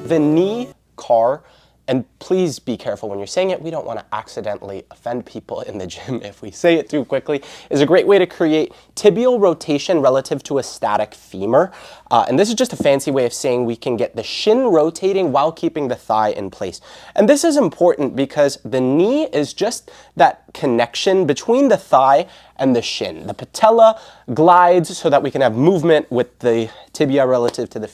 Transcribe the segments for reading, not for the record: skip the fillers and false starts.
The knee car, and please be careful when you're saying it, we don't want to accidentally offend people in the gym if we say it too quickly, is a great way to create tibial rotation relative to a static femur. And this is just a fancy way of saying we can get the shin rotating while keeping the thigh in place. And this is important because the knee is just that connection between the thigh and the shin. The patella glides so that we can have movement with the tibia relative to the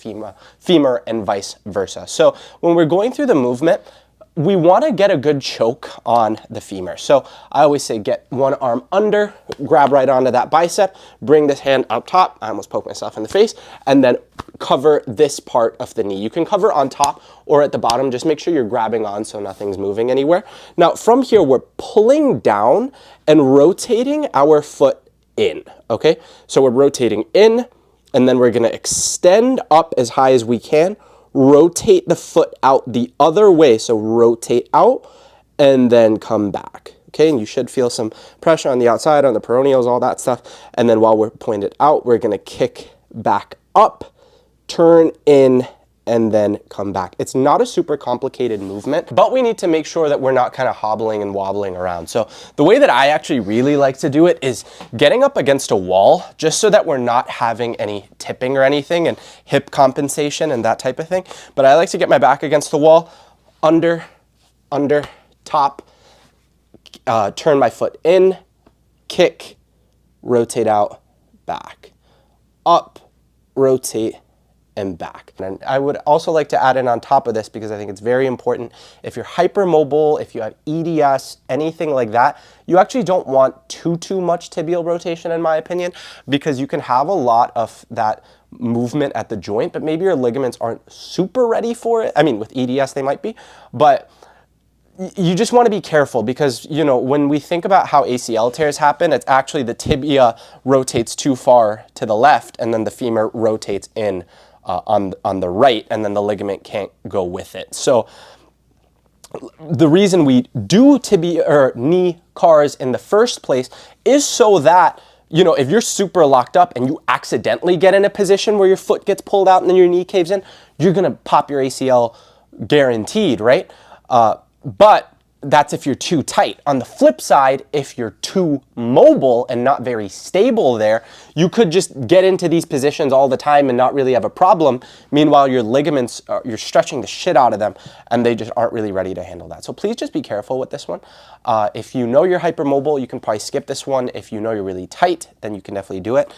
femur and vice versa. So when we're going through the movement, we want to get a good choke on the femur. So I always say get one arm under, grab right onto that bicep, bring this hand up top, I almost poked myself in the face, and then cover this part of the knee. You can cover on top or at the bottom, just make sure you're grabbing on so nothing's moving anywhere. Now from here, we're pulling down and rotating our foot in, okay? So we're rotating in, and then we're gonna extend up as high as we can, rotate the foot out the other way. So rotate out and then come back. Okay, and you should feel some pressure on the outside, on the peroneals, all that stuff. And then while we're pointed out, we're gonna kick back up, turn in, and then come back. It's not a super complicated movement, but we need to make sure that we're not kind of hobbling and wobbling around. So the way that I actually really like to do it is getting up against a wall, just so that we're not having any tipping or anything and hip compensation and that type of thing. But I like to get my back against the wall, under, top, turn my foot in, kick, rotate out, back, up, rotate, and back. And I would also like to add in on top of this, because I think it's very important, if you're hypermobile, if you have EDS, anything like that, you actually don't want too much tibial rotation, in my opinion, because you can have a lot of that movement at the joint, but maybe your ligaments aren't super ready for it. I mean, with EDS they might be, but you just want to be careful, because, you know, when we think about how ACL tears happen, it's actually the tibia rotates too far to the left, and then the femur rotates in on the right, and then the ligament can't go with it. So the reason we do tibia or knee cars in the first place is so that, you know, if you're super locked up and you accidentally get in a position where your foot gets pulled out and then your knee caves in, you're gonna pop your ACL guaranteed, right? But that's if you're too tight. On the flip side, if you're too mobile and not very stable there, you could just get into these positions all the time and not really have a problem. Meanwhile, your ligaments, you're stretching the shit out of them, and they just aren't really ready to handle that. So please just be careful with this one. If you know you're hypermobile, you can probably skip this one. If you know you're really tight, then you can definitely do it.